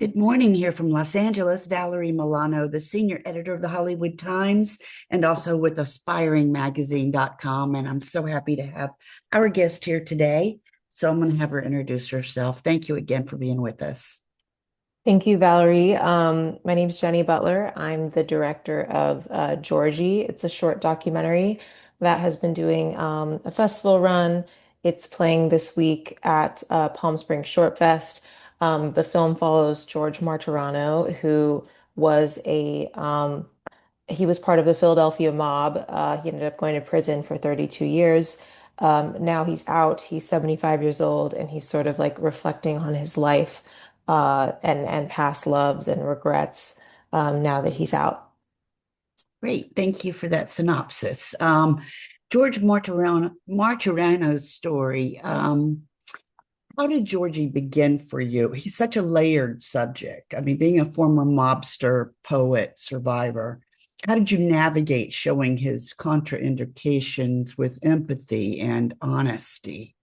Good morning here from Los Angeles. Valerie Milano, the senior editor of the Hollywood Times and also with aspiringmagazine.com. And I'm so happy to have our guest here today. So I'm going to have her introduce herself. Thank you again for being with us. Thank you, Valerie. My name is Jennie Butler. I'm the director of Georgie. It's a short documentary that has been doing a festival run. It's playing this week at Palm Springs Shortfest. The film follows George Martorano, who was he was part of the Philadelphia mob. He ended up going to prison for 32 years. Now he's out. He's 75 years old, and he's sort of like reflecting on his life and past loves and regrets now that he's out. Great. Thank you for that synopsis. George Martorano's story. How did Georgie begin for you? He's such a layered subject. I mean, being a former mobster, poet, survivor, how did you navigate showing his contraindications with empathy and honesty?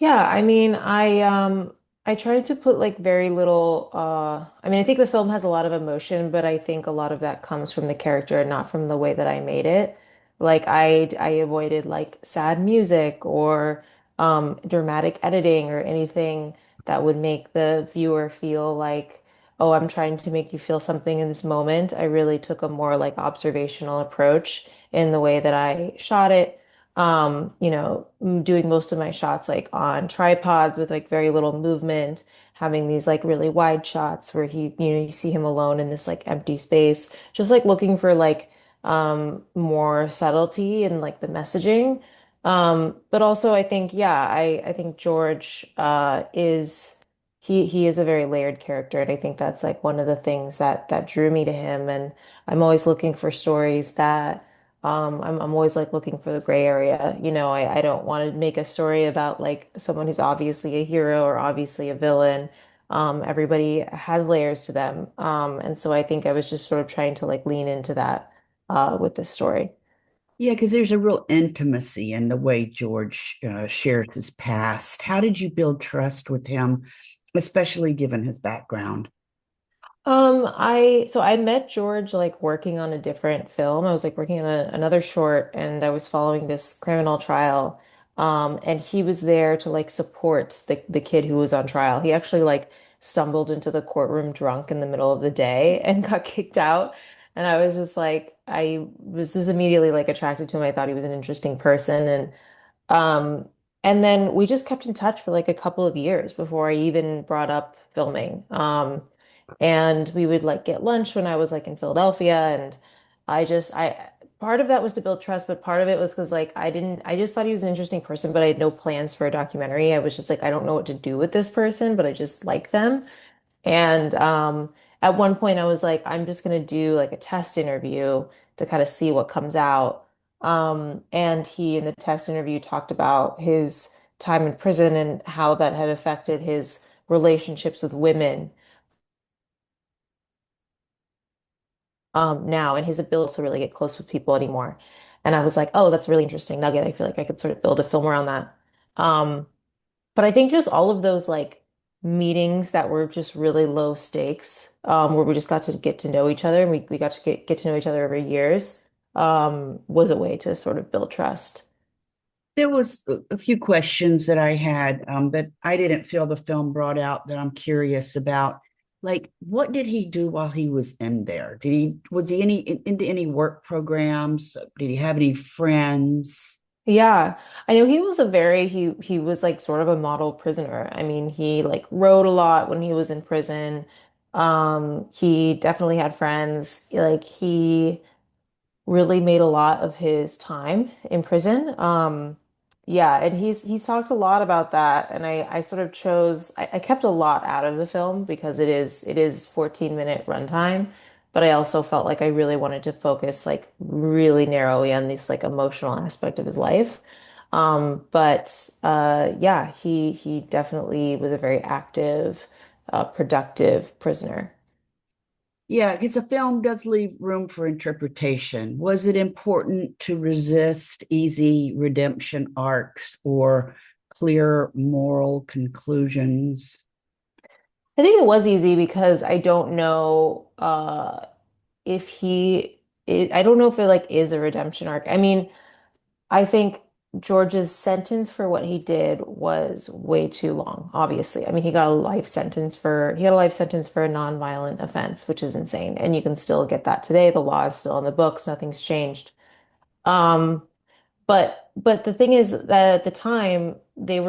Yeah, I tried to put like very little I think the film has a lot of emotion, but I think a lot of that comes from the character, not from the way that I made it. I avoided like sad music or dramatic editing or anything that would make the viewer feel like, oh, I'm trying to make you feel something in this moment. I really took a more like observational approach in the way that I shot it. Doing most of my shots like on tripods with like very little movement, having these like really wide shots where you see him alone in this like empty space, just like looking for like more subtlety in like the messaging. But also I think, yeah, I think George is he is a very layered character, and I think that's like one of the things that drew me to him. And I'm always looking for stories that I'm always like looking for the gray area. I don't want to make a story about like someone who's obviously a hero or obviously a villain. Everybody has layers to them. And so I think I was just sort of trying to like lean into that with this story. Yeah, because there's a real intimacy in the way George shares his past. How did you build trust with him, especially given his background? I met George like working on a different film. I was like working on another short, and I was following this criminal trial. And he was there to like support the kid who was on trial. He actually like stumbled into the courtroom drunk in the middle of the day and got kicked out. And I was just like, I was just immediately like attracted to him. I thought he was an interesting person, um, and then we just kept in touch for like a couple of years before I even brought up filming. And we would like get lunch when I was like in Philadelphia, and I part of that was to build trust, but part of it was because like I just thought he was an interesting person, but I had no plans for a documentary. I was just like, I don't know what to do with this person, but I just like them. And at one point, I was like, I'm just going to do like a test interview to kind of see what comes out. And he, in the test interview, talked about his time in prison and how that had affected his relationships with women now and his ability to really get close with people anymore. And I was like, oh, that's a really interesting nugget. I feel like I could sort of build a film around that. Um, But I think just all of those like meetings that were just really low stakes, where we just got to get to know each other and we got to get to know each other over years, was a way to sort of build trust. There was a few questions that I had that I didn't feel the film brought out that I'm curious about. Like, what did he do while he was in there? Was he into any work programs? Did he have any friends? Yeah, I know he was he was like sort of a model prisoner. I mean, he like wrote a lot when he was in prison. He definitely had friends. Like he really made a lot of his time in prison. Yeah, and he's talked a lot about that, and I sort of chose I kept a lot out of the film because it is 14-minute runtime, but I also felt like I really wanted to focus like really narrowly on this like emotional aspect of his life. But yeah, he definitely was a very active, productive prisoner. Yeah, because the film does leave room for interpretation. Was it important to resist easy redemption arcs or clear moral conclusions? I think it was easy because I don't know if I don't know if it like is a redemption arc. I mean, I think George's sentence for what he did was way too long, obviously. I mean, he had a life sentence for a nonviolent offense, which is insane. And you can still get that today. The law is still in the books, nothing's changed. Um, but the thing is that at the time they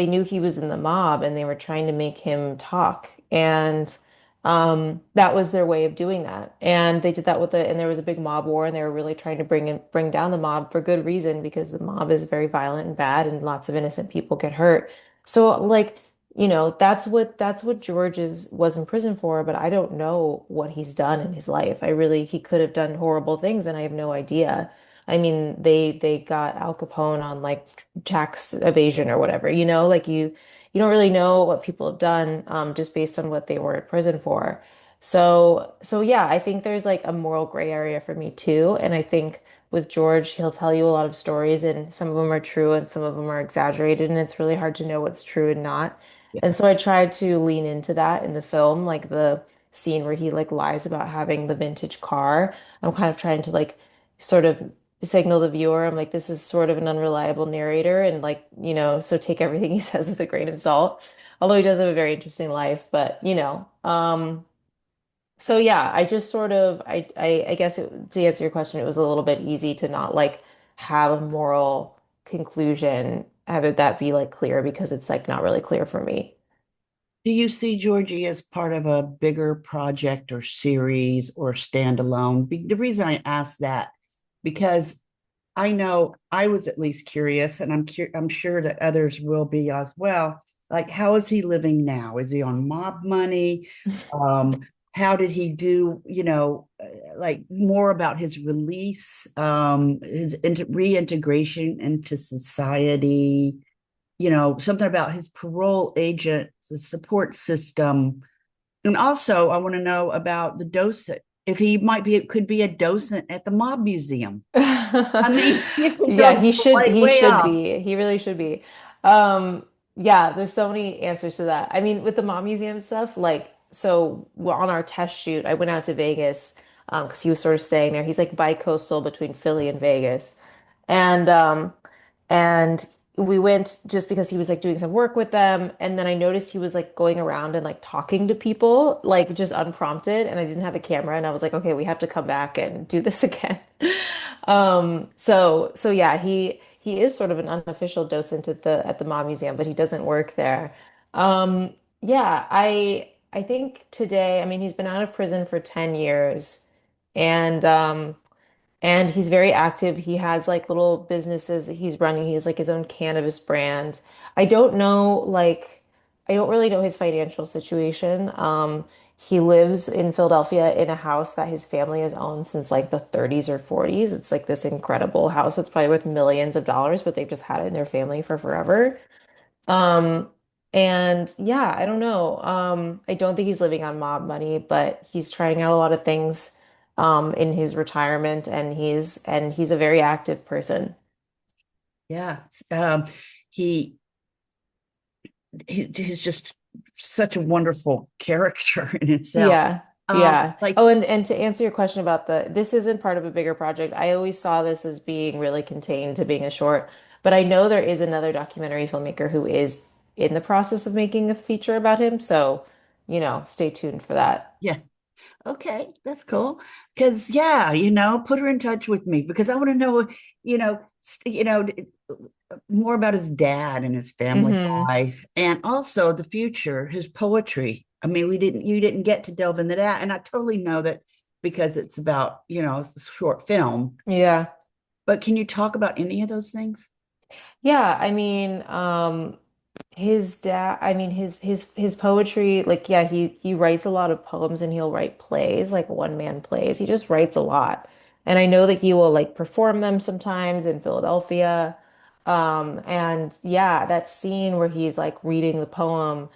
knew he was in the mob and they were trying to make him talk. And that was their way of doing that. And they did that and there was a big mob war and they were really trying to bring down the mob for good reason because the mob is very violent and bad and lots of innocent people get hurt. So like, that's what was in prison for, but I don't know what he's done in his life. He could have done horrible things and I have no idea. I mean, they got Al Capone on like tax evasion or whatever, like you don't really know what people have done just based on what they were in prison for. So yeah, I think there's like a moral gray area for me too. And I think with George, he'll tell you a lot of stories and some of them are true and some of them are exaggerated, and it's really hard to know what's true and not. And so I tried to lean into that in the film, like the scene where he like lies about having the vintage car. I'm kind of trying to like sort of signal the viewer. I'm like, this is sort of an unreliable narrator, and like, so take everything he says with a grain of salt. Although he does have a very interesting life, but so yeah, I just sort of, I guess to answer your question, it was a little bit easy to not like have a moral conclusion, have it that be like clear because it's like not really clear for me. Do you see Georgie as part of a bigger project or series or standalone? The reason I ask that, because I know I was at least curious, and I'm sure that others will be as well. Like, how is he living now? Is he on mob money? Um, how did he do? Like more about his release, his reintegration into society. Something about his parole agent, the support system, and also I want to know about the docent. If he could be a docent at the mob museum. I mean, you can Yeah, go way, he way should off. be. He really should be. Um, yeah, there's so many answers to that. I mean, with the Mom Museum stuff, like, so on our test shoot, I went out to Vegas, because he was sort of staying there. He's like bi-coastal between Philly and Vegas. And and we went just because he was like doing some work with them. And then I noticed he was like going around and like talking to people, like just unprompted. And I didn't have a camera. And I was like, okay, we have to come back and do this again. So yeah, he is sort of an unofficial docent at the Mom Museum, but he doesn't work there. Yeah, I think today, I mean, he's been out of prison for 10 years. And and he's very active. He has like little businesses that he's running. He has like his own cannabis brand. I don't know, like, I don't really know his financial situation. He lives in Philadelphia in a house that his family has owned since like the 30s or 40s. It's like this incredible house that's probably worth millions of dollars, but they've just had it in their family for forever. Um, and yeah, I don't know. I don't think he's living on mob money, but he's trying out a lot of things in his retirement, and he's a very active person. Yeah. He he's just such a wonderful character in itself. Yeah. Yeah. Like, Oh, and to answer your question about this isn't part of a bigger project. I always saw this as being really contained to being a short, but I know there is another documentary filmmaker who is in the process of making a feature about him. So, stay tuned for that. yeah, okay, that's cool. Because put her in touch with me because I want to know, more about his dad and his family Hmm. life, and also the future, his poetry. I mean, you didn't get to delve into that, and I totally know that because it's about short film. Yeah. But can you talk about any of those things? Yeah, I mean, his dad, I mean his poetry, like yeah, he writes a lot of poems and he'll write plays, like one man plays. He just writes a lot. And I know that he will like perform them sometimes in Philadelphia. And yeah, that scene where he's like reading the poem,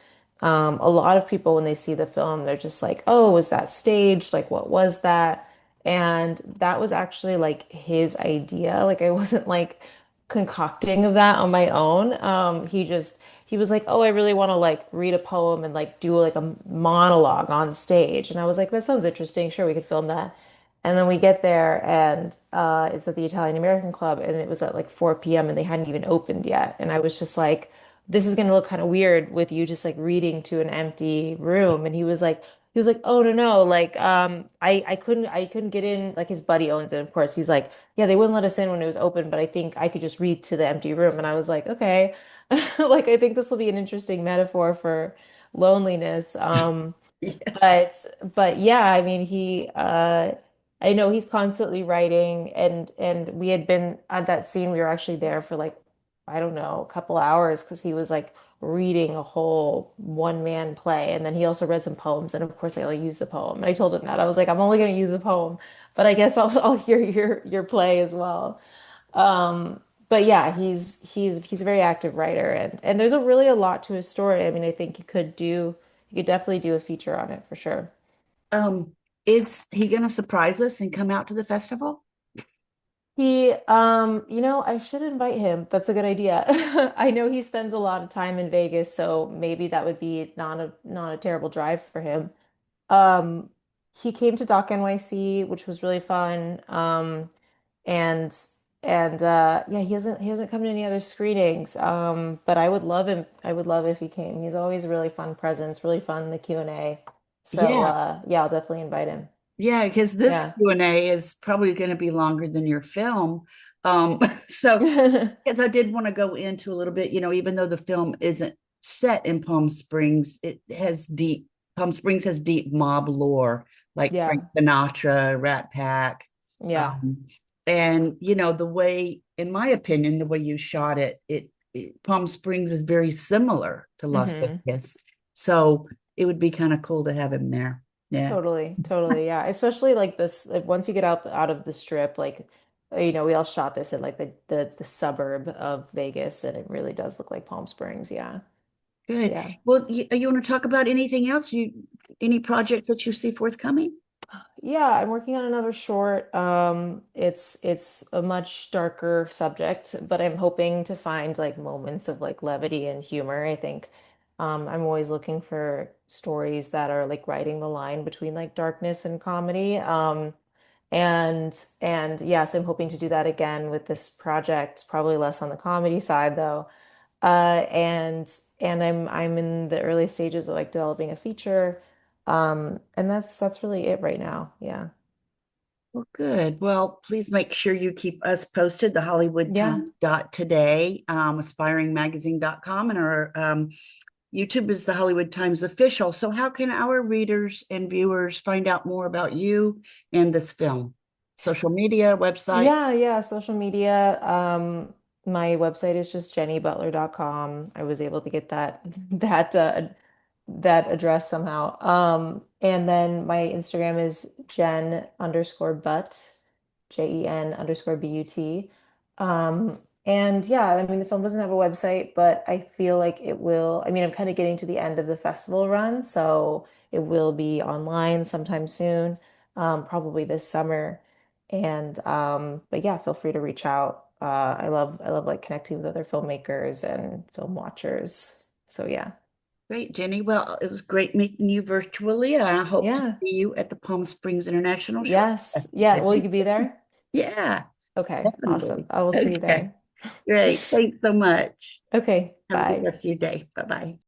a lot of people when they see the film, they're just like, "Oh, was that staged? Like what was that?" And that was actually like his idea. Like I wasn't like concocting of that on my own. he was like, "Oh, I really want to like read a poem and like do like a monologue on stage." And I was like, "That sounds interesting. Sure, we could film that." And then we get there and it's at the Italian American Club and it was at like 4 p.m. and they hadn't even opened yet. And I was just like, this is gonna look kind of weird with you just like reading to an empty room. And he was like, oh no, no, like I couldn't get in, like his buddy owns it, of course. He's like, yeah, they wouldn't let us in when it was open, but I think I could just read to the empty room. And I was like, okay. Like I think this will be an interesting metaphor for loneliness. Yeah. But yeah, I mean I know he's constantly writing and we had been at that scene, we were actually there for like, I don't know, a couple hours because he was like reading a whole one man play and then he also read some poems and of course I only used the poem. And I told him that. I was like, I'm only gonna use the poem, but I guess I'll hear your play as well. But yeah, he's a very active writer and there's a really a lot to his story. I mean, I think you could definitely do a feature on it for sure. Um, it's he gonna surprise us and come out to the festival? I should invite him. That's a good idea. I know he spends a lot of time in Vegas, so maybe that would be not a terrible drive for him. Um, he came to Doc NYC, which was really fun. And yeah, he hasn't come to any other screenings. But I would love him. I would love if he came. He's always a really fun presence, really fun in the Q&A. So Yeah, yeah, I'll definitely invite him. yeah, because this Yeah. Q&A is probably going to be longer than your film. So because I did want to go into a little bit, even though the film isn't set in Palm Springs, Palm Springs has deep mob lore, like Frank Yeah. Sinatra, Rat Pack. Yeah. Um, and, the way, in my opinion, the way you shot Palm Springs is very similar to Las hmm Vegas. So it would be kind of cool to have him there. Yeah. Totally, totally, yeah. Especially like this, like once you get out of the strip, like we all shot this in like the suburb of Vegas, and it really does look like Palm Springs. Yeah, Good. yeah, Well, you want to talk about anything else? Any projects that you see forthcoming? yeah. I'm working on another short. It's a much darker subject, but I'm hoping to find like moments of like levity and humor. I think I'm always looking for stories that are like riding the line between like darkness and comedy. And yes, I'm hoping to do that again with this project, probably less on the comedy side though. And I'm in the early stages of like developing a feature. And that's really it right now. Yeah. Well, good. Well, please make sure you keep us posted. The Hollywood Yeah. Times dot today, aspiringmagazine.com, and our YouTube is the Hollywood Times official. So, how can our readers and viewers find out more about you and this film? Social media, website? Yeah, yeah, social media. My website is just jennybutler.com. I was able to get that address somehow. And then my Instagram is Jen_Butt, JEN_BUT. And yeah, I mean the film doesn't have a website, but I feel like it will. I mean, I'm kind of getting to the end of the festival run, so it will be online sometime soon, probably this summer. And but yeah, feel free to reach out. I love like connecting with other filmmakers and film watchers. So yeah. Great, Jenny. Well, it was great meeting you virtually. And I hope to Yeah. see you at the Palm Springs International Short Yes. Yeah. Will Festival. you be there? Yeah, Okay. Awesome. definitely. I will see you Okay, there. great. Thanks so much. Okay. Have a good Bye. rest of your day. Bye bye.